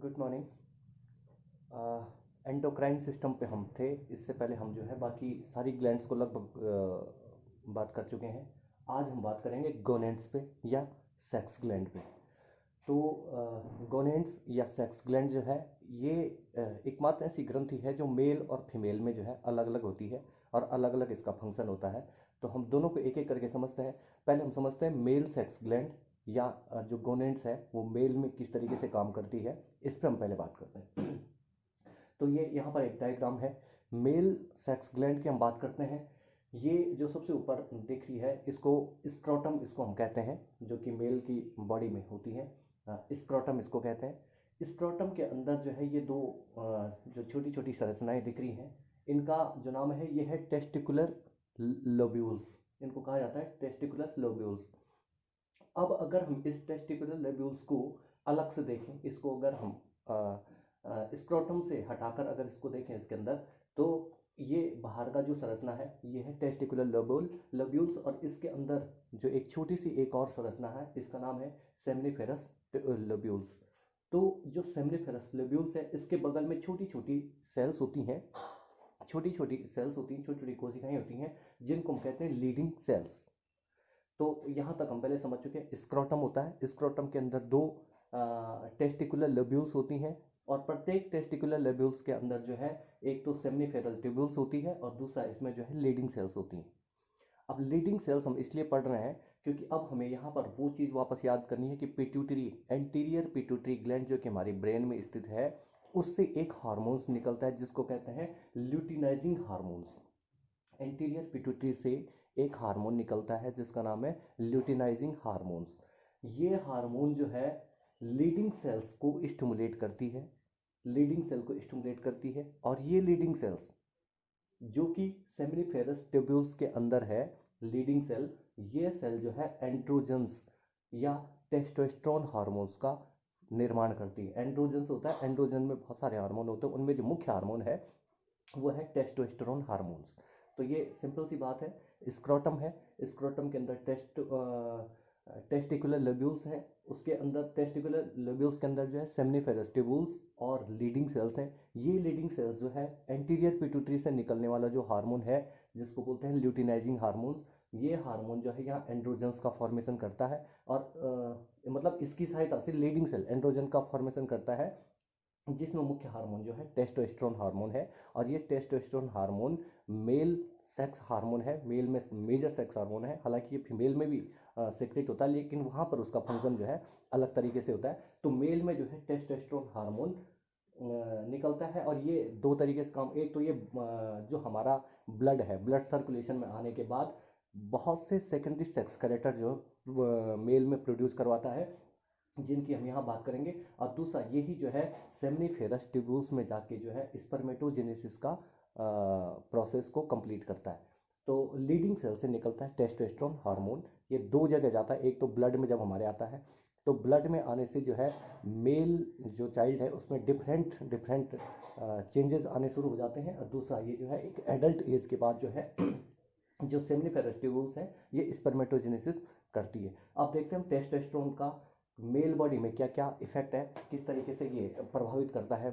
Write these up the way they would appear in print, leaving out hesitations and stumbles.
Good morning. Endocrine system पे हम थे। इससे पहले हम जो है बाकी सारी ग्लैंड्स को लगभग बात कर चुके हैं। आज हम बात करेंगे गोनेड्स पे या सेक्स ग्लैंड पे। तो गोनेड्स या सेक्स ग्लैंड जो है ये एकमात्र ऐसी ग्रंथि है जो मेल और फीमेल में जो है अलग अलग होती है और अलग अलग इसका फंक्शन होता है। तो हम दोनों को एक एक करके समझते हैं। पहले हम समझते हैं मेल सेक्स ग्लैंड या जो गोनेड्स है वो मेल में किस तरीके से काम करती है, इस पर हम पहले बात करते हैं। तो ये यहाँ पर एक डायग्राम है। मेल सेक्स ग्लैंड की हम बात करते हैं। ये जो सबसे ऊपर दिख रही है इसको स्क्रोटम इसको हम कहते हैं, जो कि मेल की बॉडी में होती है। स्क्रोटम इसको कहते हैं। स्क्रोटम के अंदर जो है ये दो जो छोटी छोटी संरचनाएं दिख रही हैं, इनका जो नाम है ये है टेस्टिकुलर लोब्यूल्स। इनको कहा जाता है टेस्टिकुलर लोब्यूल्स। अब अगर हम इस टेस्टिकुलर लोब्यूल्स को अलग से देखें, इसको अगर हम स्क्रोटम से हटाकर अगर इसको देखें इसके अंदर, तो ये बाहर का जो संरचना है ये है टेस्टिकुलर लोब्यूल्स, और इसके अंदर जो एक छोटी सी एक और संरचना है इसका नाम है सेमनीफेरस लोब्यूल्स। तो जो सेमनीफेरस लोब्यूल्स है इसके बगल में छोटी छोटी सेल्स होती हैं, छोटी छोटी सेल्स होती हैं, छोटी छोटी कोशिकाएं होती हैं, जिनको हम कहते हैं लीडिंग सेल्स। तो यहाँ तक हम पहले समझ चुके हैं। स्क्रोटम होता है, स्क्रोटम के अंदर दो टेस्टिकुलर लोब्यूल्स होती हैं, और प्रत्येक टेस्टिकुलर लोब्यूल्स के अंदर जो है एक तो सेमनीफेरल ट्यूब्यूल्स होती है और दूसरा इसमें जो है लीडिंग सेल्स होती हैं। अब लीडिंग सेल्स हम इसलिए पढ़ रहे हैं क्योंकि अब हमें यहाँ पर वो चीज़ वापस याद करनी है कि पिट्यूटरी, एंटीरियर पिट्यूटरी ग्लैंड जो कि हमारी ब्रेन में स्थित है, उससे एक हार्मोन्स निकलता है जिसको कहते हैं ल्यूटिनाइजिंग हार्मोन्स। एंटीरियर पिट्यूटरी से एक हार्मोन निकलता है जिसका नाम है ल्यूटिनाइजिंग हार्मोन्स। ये हार्मोन जो है लीडिंग सेल्स को स्टिमुलेट करती है, लीडिंग सेल को स्टिमुलेट करती है। और ये लीडिंग सेल्स जो कि सेमिनिफेरस ट्यूब्यूल्स के अंदर है, लीडिंग सेल, ये सेल जो है एंड्रोजन्स या टेस्टोस्टेरोन हार्मोन्स का निर्माण करती है। एंड्रोजन्स होता है, एंड्रोजन में बहुत सारे हार्मोन होते हैं, उनमें जो मुख्य हार्मोन है वो है टेस्टोस्टेरोन हार्मोन्स। तो ये सिंपल सी बात है। स्क्रोटम है, स्क्रोटम के अंदर टेस्टिकुलर लोब्यूल्स हैं, उसके अंदर टेस्टिकुलर लोब्यूल्स के अंदर जो है सेमनीफेरस ट्यूब्यूल्स और लीडिंग सेल्स हैं। ये लीडिंग सेल्स जो है एंटीरियर पिट्यूटरी से निकलने वाला जो हार्मोन है जिसको बोलते हैं ल्यूटिनाइजिंग हार्मोन्स, ये हार्मोन जो है यहाँ एंड्रोजन्स का फॉर्मेशन करता है, और मतलब इसकी सहायता से लीडिंग सेल एंड्रोजन का फॉर्मेशन करता है, जिसमें मुख्य हार्मोन जो है टेस्टोस्टेरोन हार्मोन है। और ये testosterone hormone male sex hormone है, मेल में मेजर सेक्स हार्मोन है। हालांकि ये फीमेल में भी सेक्रेट होता है, लेकिन वहाँ पर उसका फंक्शन जो है अलग तरीके से होता है। तो मेल में जो है टेस्टोस्टेरोन हार्मोन निकलता है, और ये दो तरीके से काम, एक तो ये जो हमारा ब्लड है, ब्लड सर्कुलेशन में आने के बाद बहुत से सेकेंडरी सेक्स कैरेक्टर जो मेल में प्रोड्यूस करवाता है, जिनकी हम यहाँ बात करेंगे। और दूसरा यही जो है सेमनीफेरस ट्यूब्यूल्स में जाके जो है स्पर्मेटोजेनेसिस का प्रोसेस को कंप्लीट करता है। तो लीडिंग सेल से निकलता है टेस्टोस्टेरोन हार्मोन। ये दो जगह जाता है, एक तो ब्लड में जब हमारे आता है, तो ब्लड में आने से जो है मेल जो चाइल्ड है उसमें डिफरेंट डिफरेंट चेंजेस आने शुरू हो जाते हैं। और दूसरा ये जो है एक एडल्ट एज के बाद जो है जो सेमनीफेरस ट्यूब्यूल्स है ये स्पर्मेटोजेनेसिस करती है। अब देखते हैं टेस्टोस्टेरोन का मेल बॉडी में क्या क्या इफेक्ट है, किस तरीके से ये प्रभावित करता है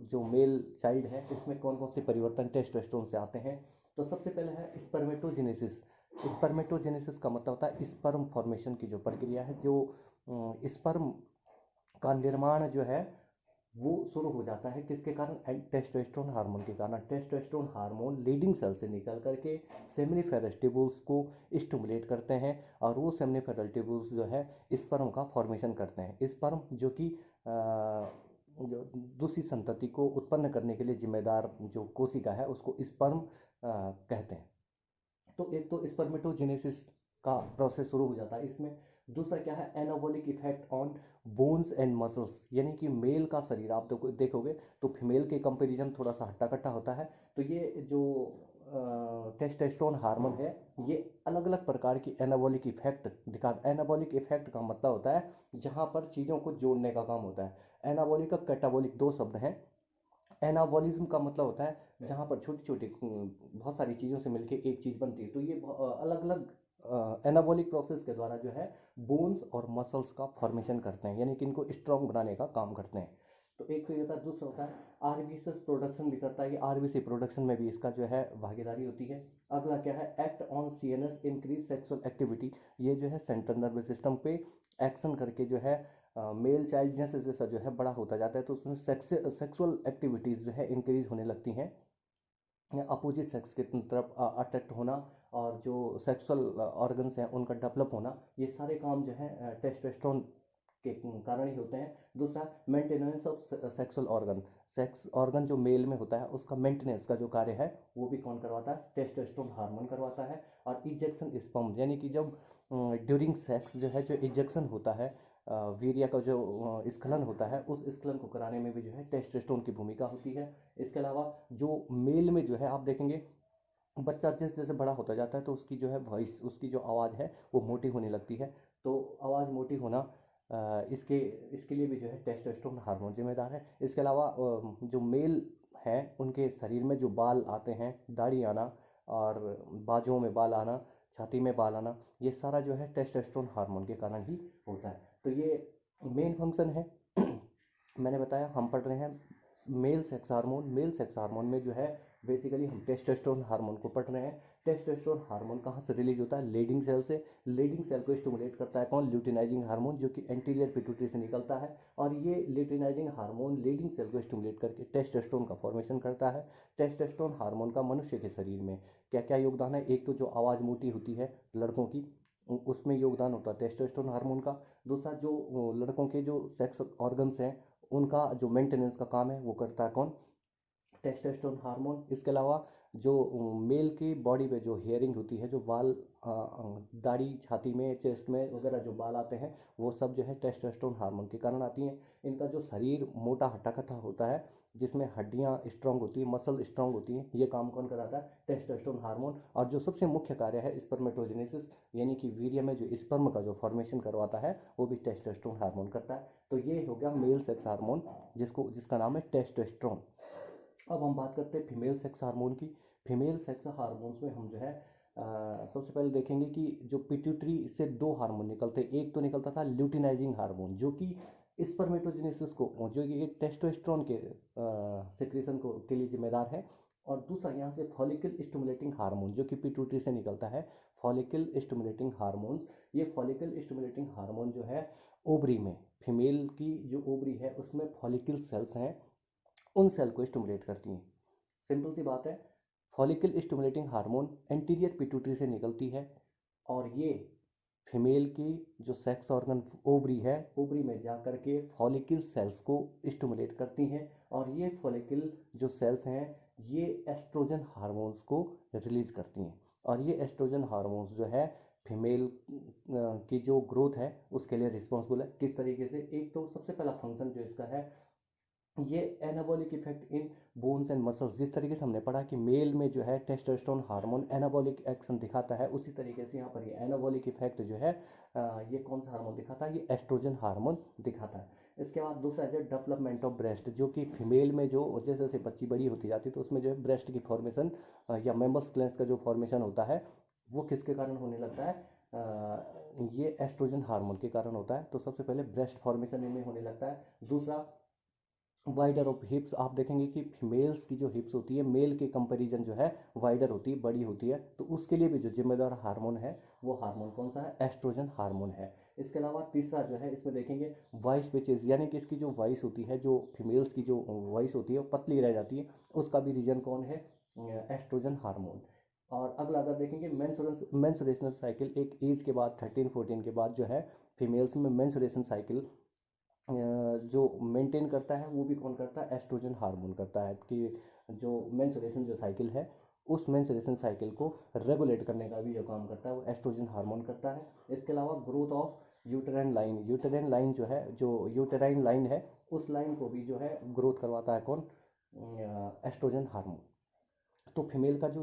जो मेल चाइल्ड है उसमें कौन कौन से परिवर्तन टेस्टोस्टेरोन से आते हैं। तो सबसे पहले है स्पर्मेटोजेनेसिस। स्पर्मेटोजेनेसिस का मतलब होता है स्पर्म फॉर्मेशन की जो प्रक्रिया है, जो स्पर्म का निर्माण जो है वो शुरू हो जाता है किसके कारण, टेस्टोस्टेरोन हार्मोन के कारण। टेस्टोस्टेरोन हार्मोन लीडिंग सेल से निकल करके सेमनीफेरस ट्यूब्यूल्स को स्टिमुलेट करते हैं, और वो सेमनीफेरल ट्यूब्यूल्स जो है स्पर्म का फॉर्मेशन करते हैं। स्पर्म जो कि जो दूसरी संतति को उत्पन्न करने के लिए जिम्मेदार जो कोशिका है उसको स्पर्म कहते हैं। तो एक तो स्पर्मेटोजेनेसिस का प्रोसेस शुरू हो जाता है इसमें। दूसरा क्या है, anabolic effect on bones and muscles, यानी कि मेल का शरीर आप देखोगे तो फीमेल के कंपैरिजन थोड़ा सा हट्टा कट्टा होता है। तो ये जो टेस्टोस्टेरोन हार्मोन है ये अलग अलग प्रकार की एनाबॉलिक इफेक्ट दिखाता। एनाबॉलिक इफेक्ट का मतलब होता है जहाँ पर चीज़ों को जोड़ने का काम होता है। एनाबॉलिक और कैटाबॉलिक दो शब्द हैं। एनाबॉलिज्म का मतलब होता है जहाँ पर छोटी छोटी बहुत सारी चीज़ों से मिलकर एक चीज़ बनती है। तो ये अलग अलग एनाबॉलिक प्रोसेस के द्वारा जो है बोन्स और मसल्स का फॉर्मेशन करते हैं, यानी कि इनको स्ट्रॉन्ग बनाने का काम करते हैं। तो एक तो ये होता है, दूसरा होता है आरबीसी प्रोडक्शन भी करता है, कि आरबीसी प्रोडक्शन में भी इसका जो है भागीदारी होती है। अगला क्या है, act on CNS increase sexual activity, ये जो है सेंट्रल नर्वस सिस्टम पे एक्शन करके जो है मेल चाइल्ड जैसे जैसा जो है बड़ा होता जाता है तो उसमें सेक्सुअल एक्टिविटीज़ जो है इंक्रीज होने लगती हैं, अपोजिट सेक्स की तरफ अट्रैक्ट होना, और जो सेक्सुअल ऑर्गन्स हैं उनका डेवलप होना, ये सारे काम जो है टेस्टोस्टेरोन के कारण ही होते हैं। दूसरा, maintenance of sexual organ, sex organ जो मेल में होता है उसका मेंटेनेंस का जो कार्य है वो भी कौन करवाता है, टेस्टोस्टेरोन हार्मोन करवाता है। और इजेक्शन स्पर्म, यानी कि जब ड्यूरिंग सेक्स जो है जो इजेक्शन होता है, वीर्य का जो स्खलन होता है, उस स्खलन को कराने में भी जो है टेस्टोस्टेरोन की भूमिका होती है। इसके अलावा जो मेल में जो है आप देखेंगे बच्चा जैसे जैसे बड़ा होता जाता है तो उसकी जो है वॉइस, उसकी जो आवाज़ है वो मोटी होने लगती है। तो आवाज़ मोटी होना, इसके इसके लिए भी जो है टेस्टोस्टेरोन हार्मोन जिम्मेदार है। इसके अलावा जो मेल हैं उनके शरीर में जो बाल आते हैं, दाढ़ी आना और बाजुओं में बाल आना, छाती में बाल आना, ये सारा जो है टेस्टोस्टेरोन हार्मोन के कारण ही होता है। तो ये मेन फंक्शन है। मैंने बताया हम पढ़ रहे हैं male sex hormone. Male sex hormone में जो है बेसिकली हम टेस्टोस्टेरोन हार्मोन को पढ़ रहे हैं। टेस्टोस्टेरोन हार्मोन कहाँ से रिलीज होता है, लीडिंग सेल से। लीडिंग सेल को स्टिमुलेट करता है कौन, ल्यूटिनाइजिंग हार्मोन, जो कि एंटीरियर पिट्यूटरी से निकलता है। और ये ल्यूटिनाइजिंग हार्मोन लीडिंग सेल को स्टिमुलेट करके टेस्टोस्टेरोन का फॉर्मेशन करता है। टेस्टोस्टेरोन हार्मोन का मनुष्य के शरीर में क्या क्या योगदान है, एक तो जो आवाज़ मोटी होती है लड़कों की, उसमें योगदान होता है टेस्टोस्टेरोन हार्मोन का। दूसरा, जो लड़कों के जो सेक्स ऑर्गन्स हैं उनका जो मेंटेनेंस का काम है वो करता है कौन, टेस्टोस्टेरोन हार्मोन। इसके अलावा जो मेल की बॉडी पे जो हेयरिंग होती है, जो बाल दाढ़ी, छाती में, चेस्ट में वगैरह जो बाल आते हैं वो सब जो है टेस्टोस्टेरोन हार्मोन के कारण आती हैं। इनका जो शरीर मोटा हट्टा-कट्टा होता है, जिसमें हड्डियां स्ट्रांग होती हैं, मसल स्ट्रांग होती हैं, ये काम कौन कराता है, टेस्टोस्टेरोन हार्मोन। और जो सबसे मुख्य कार्य है स्पर्मेटोजेनेसिस, यानी कि वीर्य में जो स्पर्म का जो फॉर्मेशन करवाता है वो भी टेस्टोस्टेरोन हार्मोन करता है। तो ये हो गया मेल सेक्स हार्मोन जिसका नाम है टेस्टोस्टेरोन। अब हम बात करते हैं फीमेल सेक्स हार्मोन की। फीमेल सेक्स हार्मोन्स में हम जो है सबसे पहले देखेंगे कि जो पिट्यूटरी से दो हार्मोन निकलते हैं। एक तो निकलता था ल्यूटिनाइजिंग हार्मोन जो कि स्पर्मेटोजेनेसिस को, जो कि एक टेस्टोस्टेरोन के सिक्रीशन को के लिए जिम्मेदार है। और दूसरा यहाँ से फॉलिकल स्टिमुलेटिंग हार्मोन जो कि पिट्यूटरी से निकलता है, फॉलिकल स्टिमुलेटिंग हार्मोन्स। ये फॉलिकल स्टिमुलेटिंग हार्मोन जो है ओवरी में, फीमेल की जो ओवरी है उसमें फॉलिकल सेल्स हैं, उन सेल को स्टिमुलेट करती हैं। सिंपल सी बात है, follicle stimulating hormone anterior pituitary से निकलती है और ये फीमेल की जो सेक्स ऑर्गन ओवरी है, ओवरी में जा कर के फॉलिकल सेल्स को स्टिमुलेट करती हैं। और ये फॉलिकल जो सेल्स हैं ये एस्ट्रोजन हार्मोन्स को रिलीज करती हैं। और ये एस्ट्रोजन हार्मोन्स जो है फीमेल की जो ग्रोथ है उसके लिए रिस्पॉन्सिबल है। किस तरीके से, एक तो सबसे पहला फंक्शन जो इसका है ये anabolic effect in bones and muscles. जिस तरीके से हमने पढ़ा कि मेल में जो है टेस्टोस्टेरोन हार्मोन एनाबॉलिक एक्शन दिखाता है, उसी तरीके से यहाँ पर ये एनाबॉलिक इफेक्ट जो है ये कौन सा हार्मोन दिखाता है, ये एस्ट्रोजन हार्मोन दिखाता है। इसके बाद दूसरा है डेवलपमेंट ऑफ ब्रेस्ट, जो कि फीमेल में जो जैसे जैसे बच्ची बड़ी होती जाती है तो उसमें जो है ब्रेस्ट की फॉर्मेशन या मेम्बर्स ग्लैंड का जो फॉर्मेशन होता है वो किसके कारण होने लगता है, ये एस्ट्रोजन हार्मोन के कारण होता है। तो सबसे पहले ब्रेस्ट फॉर्मेशन इनमें होने लगता है। दूसरा, वाइडर ऑफ हिप्स, आप देखेंगे कि फीमेल्स की जो हिप्स होती है मेल के कंपैरिजन जो है वाइडर होती है, बड़ी होती है। तो उसके लिए भी जो जिम्मेदार हार्मोन है वो हार्मोन कौन सा है, एस्ट्रोजन हार्मोन है। इसके अलावा तीसरा जो है इसमें देखेंगे वॉइस पिचेस, यानी कि इसकी जो वॉइस होती है, जो फीमेल्स की जो वॉइस होती है वो पतली रह जाती है, उसका भी रीजन कौन है, एस्ट्रोजन हार्मोन। और अगला अगर देखेंगे मेंस्ट्रुएशनल साइकिल, एक एज के बाद 13-14 के बाद जो है फीमेल्स में मेंस्ट्रुएशन साइकिल जो मेंटेन करता है वो भी कौन करता है, एस्ट्रोजन हार्मोन करता है। कि जो मेंस्ट्रुएशन जो साइकिल है उस मेंस्ट्रुएशन साइकिल को रेगुलेट करने का भी जो काम करता है वो एस्ट्रोजन हार्मोन करता है। इसके अलावा growth of uterine line, uterine line जो है, जो यूटेराइन लाइन है उस लाइन को भी जो है ग्रोथ करवाता है कौन, एस्ट्रोजन हार्मोन। तो फीमेल का जो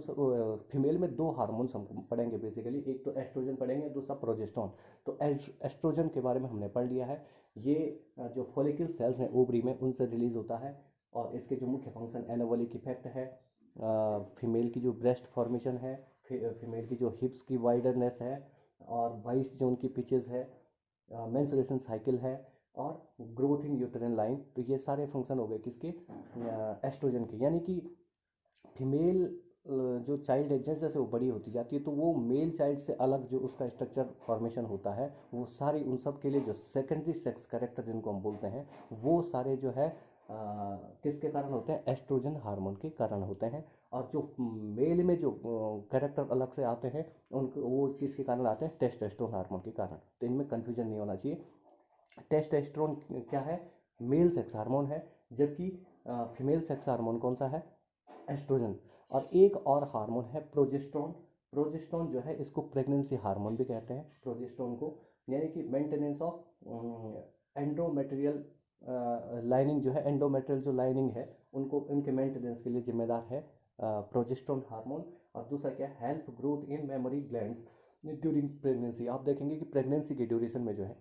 फीमेल में दो हार्मोन्स हम पढ़ेंगे बेसिकली, एक तो एस्ट्रोजन पढ़ेंगे, दूसरा प्रोजेस्टेरोन। तो एस्ट्रोजन के बारे में हमने पढ़ लिया है, ये जो फॉलिकल सेल्स हैं ओवरी में उनसे रिलीज होता है। और इसके जो मुख्य फंक्शन एनाबॉलिक इफेक्ट है, फीमेल की जो ब्रेस्ट फॉर्मेशन है, फीमेल की जो हिप्स की वाइडरनेस है, और वाइस जो उनकी पिचेस है, मेंस्ट्रुएशन साइकिल है, और ग्रोथ इन यूटेरिन लाइन। तो ये सारे फंक्शन हो गए किसके, एस्ट्रोजन के। यानी कि फीमेल जो चाइल्ड है जैसे जैसे वो बड़ी होती जाती है तो वो मेल चाइल्ड से अलग जो उसका स्ट्रक्चर फॉर्मेशन होता है, वो सारी उन सब के लिए जो सेकेंडरी सेक्स कैरेक्टर जिनको हम बोलते हैं, वो सारे जो है किसके कारण होते हैं, एस्ट्रोजन हार्मोन के कारण होते हैं। और जो मेल में जो कैरेक्टर अलग से आते हैं उनको, वो किसके कारण आते हैं, टेस्टोस्टेरोन हार्मोन के कारण। तो इनमें कन्फ्यूजन नहीं होना चाहिए। टेस्टोस्टेरोन क्या है, मेल सेक्स हार्मोन है, जबकि फीमेल सेक्स हार्मोन कौन सा है, एस्ट्रोजन। और एक और हार्मोन है प्रोजेस्टेरोन। प्रोजेस्टेरोन जो है इसको प्रेगनेंसी हार्मोन भी कहते हैं, प्रोजेस्टेरोन को। यानी कि मेंटेनेंस ऑफ एंडोमेट्रियल लाइनिंग जो है, एंडोमेट्रियल जो लाइनिंग है उनको, उनके मेंटेनेंस के लिए जिम्मेदार है प्रोजेस्टेरोन हार्मोन। और दूसरा क्या है, help growth in mammary glands during pregnancy. आप देखेंगे कि प्रेगनेंसी के ड्यूरेशन में जो है,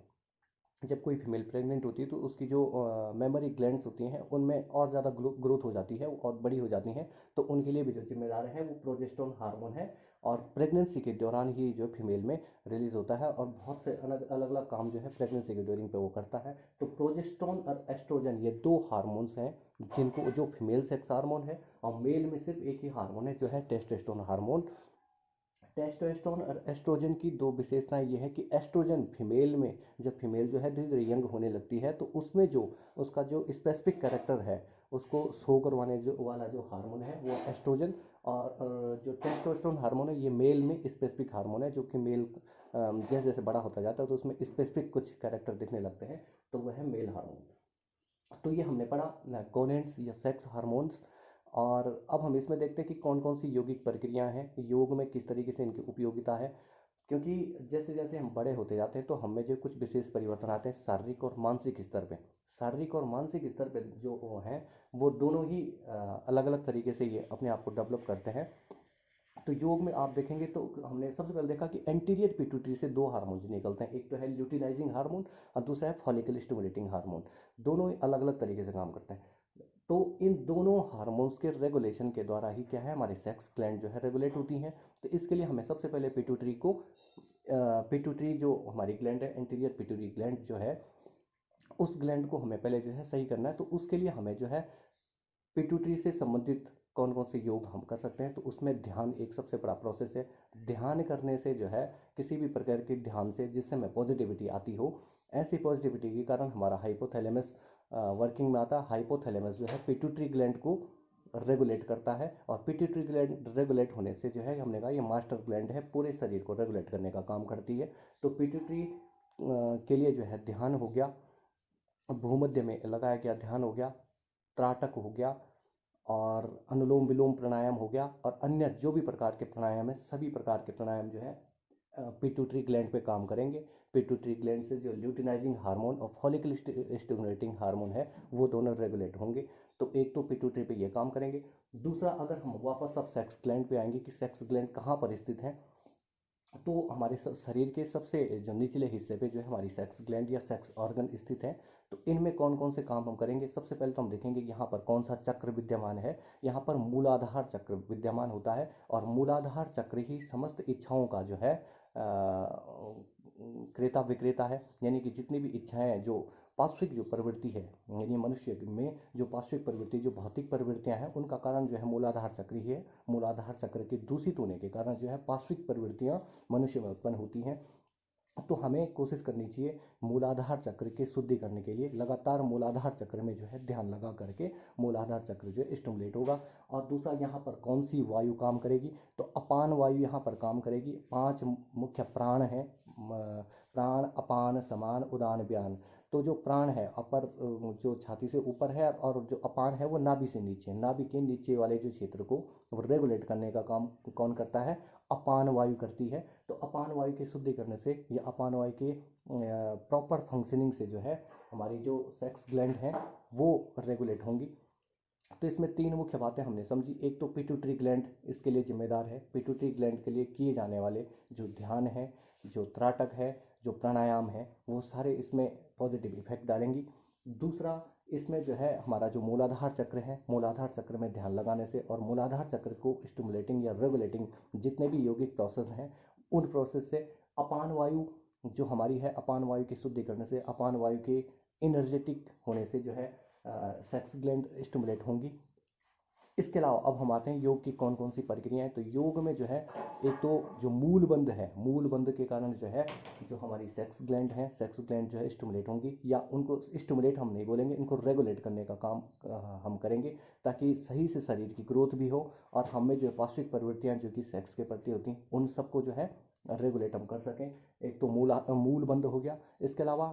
जब कोई फीमेल प्रेग्नेंट होती है तो उसकी जो मेमोरी ग्लैंड्स होती हैं उनमें और ज़्यादा ग्रोथ हो जाती है और बड़ी हो जाती हैं। तो उनके लिए भी जो जिम्मेदार है वो प्रोजेस्टेरोन हार्मोन है। और प्रेगनेंसी के दौरान ही जो फीमेल में रिलीज होता है, और बहुत से अलग अलग काम जो है प्रेगनेंसी के ड्यूरिंग पे वो करता है। तो प्रोजेस्टेरोन और एस्ट्रोजन ये दो हार्मोन्स हैं जिनको, जो फीमेल सेक्स हार्मोन है, और मेल में सिर्फ एक ही हार्मोन है जो है टेस्टोस्टेरोन हार्मोन। टेस्टोस्टेरोन और एस्ट्रोजन की दो विशेषताएं ये है कि एस्ट्रोजन फीमेल में, जब फीमेल जो है धीरे धीरे यंग होने लगती है तो उसमें जो उसका जो स्पेसिफिक कैरेक्टर है उसको शो करवाने जो वाला जो हार्मोन है वो एस्ट्रोजन। और जो टेस्टोस्टेरोन हार्मोन है ये मेल में स्पेसिफिक हार्मोन है, जो कि मेल जैसे जैसे बड़ा होता जाता है तो उसमें स्पेसिफिक कुछ कैरेक्टर दिखने लगते हैं, तो वह है मेल हार्मोन। तो ये हमने पढ़ा गोनेड्स या सेक्स हार्मोन्स। और अब हम इसमें देखते हैं कि कौन कौन सी यौगिक प्रक्रियाएं हैं, योग में किस तरीके से इनकी उपयोगिता है। क्योंकि जैसे जैसे हम बड़े होते जाते हैं तो हमें जो कुछ विशेष परिवर्तन आते हैं शारीरिक और मानसिक स्तर पे। शारीरिक और मानसिक स्तर पे जो वो हैं वो दोनों ही अलग अलग तरीके से ये अपने आप को डेवलप करते हैं। तो योग में आप देखेंगे तो हमने सबसे पहले देखा कि एंटीरियर पिट्यूटरी से दो हार्मोन निकलते हैं, एक तो है ल्यूटिनाइजिंग हार्मोन और दूसरा है फॉलिकल स्टिमुलेटिंग हार्मोन। दोनों अलग अलग तरीके से काम करते हैं। तो इन दोनों हार्मोन्स के रेगुलेशन के द्वारा ही क्या है, हमारी सेक्स ग्लैंड जो है रेगुलेट होती हैं। तो इसके लिए हमें सबसे पहले पिट्यूटरी को, पिट्यूटरी जो हमारी ग्लैंड है, एंटीरियर पिट्यूटरी ग्लैंड जो है, उस ग्लैंड को हमें पहले जो है सही करना है। तो उसके लिए हमें जो है पिट्यूटरी से संबंधित कौन कौन से योग हम कर सकते हैं, तो उसमें ध्यान एक सबसे बड़ा प्रोसेस है। ध्यान करने से जो है, किसी भी प्रकार के ध्यान से जिससे हमें पॉजिटिविटी आती हो, ऐसी पॉजिटिविटी के कारण हमारा हाइपोथैलेमस वर्किंग में आता है। हाइपोथैलेमस जो है पिट्यूटरी ग्लैंड को रेगुलेट करता है, और पिट्यूटरी ग्लैंड रेगुलेट होने से जो है, हमने कहा ये मास्टर ग्लैंड है, पूरे शरीर को रेगुलेट करने का काम करती है। तो पिट्यूटरी के लिए जो है ध्यान हो गया, भूमध्य में लगाया गया ध्यान हो गया, त्राटक हो गया, और अनुलोम विलोम प्राणायाम हो गया, और अन्य जो भी प्रकार के प्राणायाम है, सभी प्रकार के प्राणायाम जो है पिट्यूटरी ग्लैंड पे काम करेंगे। पिट्यूटरी ग्लैंड से जो ल्यूटिनाइजिंग हार्मोन और फॉलिकल स्टिमुलेटिंग हार्मोन है वो दोनों रेगुलेट होंगे। तो एक तो पिट्यूटरी पे ये काम करेंगे। दूसरा, अगर हम वापस अब सेक्स ग्लैंड पे आएंगे कि सेक्स ग्लैंड कहाँ पर स्थित है, तो हमारे शरीर के सबसे जो निचले हिस्से पे जो है हमारी सेक्स ग्लैंड या सेक्स ऑर्गन स्थित है। तो इनमें कौन कौन से काम हम करेंगे, सबसे पहले तो हम देखेंगे कि यहाँ पर कौन सा चक्र विद्यमान है। यहाँ पर मूलाधार चक्र विद्यमान होता है, और मूलाधार चक्र ही समस्त इच्छाओं का जो है क्रेता विक्रेता है। यानी कि जितनी भी इच्छाएं, जो पार्श्विक जो प्रवृत्ति है, यानी मनुष्य में जो पार्श्विक प्रवृत्ति, जो भौतिक प्रवृत्तियां हैं, उनका कारण जो है मूलाधार चक्र ही है। मूलाधार चक्र के दूषित होने के कारण जो है पार्श्विक प्रवृत्तियां मनुष्य में उत्पन्न होती हैं। तो हमें कोशिश करनी चाहिए मूलाधार चक्र के शुद्धि करने के लिए, लगातार मूलाधार चक्र में जो है ध्यान लगा करके मूलाधार चक्र जो है स्टिमुलेट होगा। और दूसरा, यहाँ पर कौन सी वायु काम करेगी, तो अपान वायु यहाँ पर काम करेगी। 5 मुख्य प्राण हैं, प्राण, अपान, समान, उदान, व्यान। तो जो प्राण है अपर, जो छाती से ऊपर है, और जो अपान है वो नाभि से नीचे, नाभि के नीचे वाले जो क्षेत्र को रेगुलेट करने का काम कौन करता है, अपान वायु करती है। तो अपान वायु के शुद्धि करने से या अपान वायु के प्रॉपर फंक्शनिंग से जो है हमारी जो सेक्स ग्लैंड है वो रेगुलेट होंगी। तो इसमें 3 मुख्य बातें हमने समझी। एक तो पिट्यूटरी ग्लैंड इसके लिए जिम्मेदार है। पिट्यूटरी ग्लैंड के लिए किए जाने वाले जो ध्यान है, जो त्राटक है, जो प्राणायाम है, वो सारे इसमें पॉजिटिव इफेक्ट डालेंगी। दूसरा, इसमें जो है हमारा जो मूलाधार चक्र है, मूलाधार चक्र में ध्यान लगाने से और मूलाधार चक्र को स्टिमुलेटिंग या रेगुलेटिंग जितने भी यौगिक प्रोसेस हैं उन प्रोसेस से अपान वायु जो हमारी है, अपान वायु की शुद्धि करने से, अपान वायु के एनर्जेटिक होने से जो है सेक्स ग्लैंड स्टिमुलेट होंगी। इसके अलावा अब हम आते हैं योग की कौन कौन सी प्रक्रियाएं। तो योग में जो है एक तो जो मूल बंध है, मूल बंध के कारण जो है जो हमारी सेक्स ग्लैंड है, सेक्स ग्लैंड जो है स्टिमुलेट होंगी, या उनको स्टिमुलेट हम नहीं बोलेंगे, इनको रेगुलेट करने का काम हम करेंगे ताकि सही से शरीर की ग्रोथ भी हो और हमें जो पाश्विक प्रवृत्तियां जो कि सेक्स के प्रति होती हैं उन सबको जो है रेगुलेट हम कर सकें। एक तो मूल बंध हो गया। इसके अलावा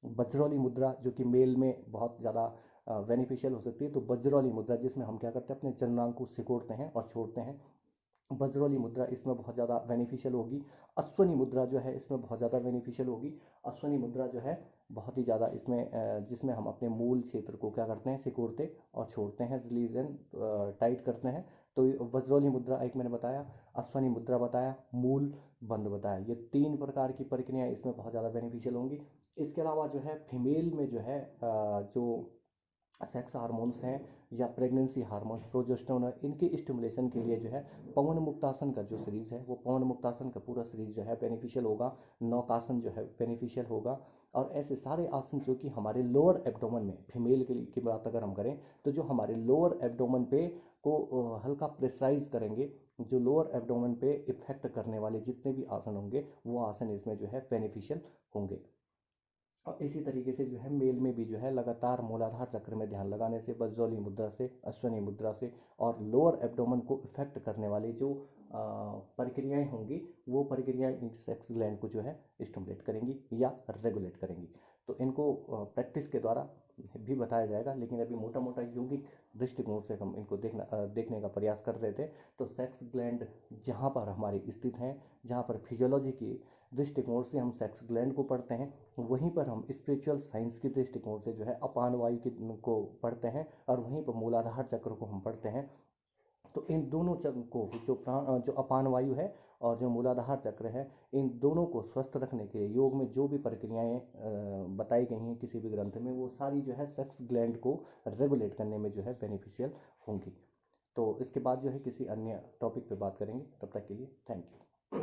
वज्रौली मुद्रा जो कि मेल में बहुत ज़्यादा बेनिफिशियल हो सकती है। तो वज्रौली मुद्रा जिसमें हम क्या करते हैं, अपने जननांग को सिकोड़ते हैं और छोड़ते हैं, वज्रौली मुद्रा इसमें बहुत ज़्यादा बेनिफिशियल होगी। अश्वनी मुद्रा जो है इसमें बहुत ज़्यादा बेनिफिशियल होगी। अश्वनी मुद्रा जो है बहुत ही ज़्यादा इसमें जिसमें हम अपने मूल क्षेत्र को क्या करते हैं, सिकोड़ते और छोड़ते हैं, रिलीज एंड टाइट करते हैं। तो वज्रौली मुद्रा एक मैंने बताया, अश्वनी मुद्रा बताया, मूल बंद बताया, ये 3 प्रकार की प्रक्रियाएं इसमें बहुत ज़्यादा बेनिफिशियल होंगी। इसके अलावा जो है फीमेल में जो है जो सेक्स हार्मोन्स हैं या प्रेगनेंसी हार्मोन्स, प्रोजेस्टेरोन है, इनके स्टिमुलेशन के लिए जो है पवन मुक्तासन का जो सीरीज है, वो पवन मुक्तासन का पूरा सीरीज जो है बेनिफिशियल होगा। नौकासन जो है बेनिफिशियल होगा। और ऐसे सारे आसन जो कि हमारे लोअर एब्डोमेन में, फीमेल के लिए की बात अगर हम करें तो जो हमारे लोअर एब्डोमेन पे को हल्का प्रेशराइज करेंगे, जो लोअर एब्डोमेन पे इफेक्ट करने वाले जितने भी आसन होंगे वो आसन इसमें जो है बेनिफिशियल होंगे। और इसी तरीके से जो है मेल में भी जो है लगातार मूलाधार चक्र में ध्यान लगाने से, वज्रौली मुद्रा से, अश्वनी मुद्रा से और लोअर एब्डोमेन को इफेक्ट करने वाली जो प्रक्रियाएं होंगी वो प्रक्रियाएं सेक्स ग्लैंड को जो है स्टिमुलेट करेंगी या रेगुलेट करेंगी। तो इनको प्रैक्टिस के द्वारा भी बताया जाएगा, लेकिन अभी मोटा मोटा यौगिक दृष्टिकोण से हम इनको देखने का प्रयास कर रहे थे। तो सेक्स ग्लैंड जहाँ पर हमारी स्थित हैं, जहाँ पर फिजियोलॉजी की दृष्टिकोण से हम सेक्स ग्लैंड को पढ़ते हैं, वहीं पर हम स्पिरिचुअल साइंस के दृष्टिकोण से जो है अपान वायु को पढ़ते हैं और वहीं पर मूलाधार चक्र को हम पढ़ते हैं। तो इन दोनों चक्र को जो अपान वायु है और जो मूलाधार चक्र है, इन दोनों को स्वस्थ रखने के लिए योग में जो भी प्रक्रियाएं बताई गई हैं किसी भी ग्रंथ में, वो सारी जो है सेक्स ग्लैंड को रेगुलेट करने में जो है बेनिफिशियल होंगी। तो इसके बाद जो है किसी अन्य टॉपिक पे बात करेंगे, तब तक के लिए थैंक यू।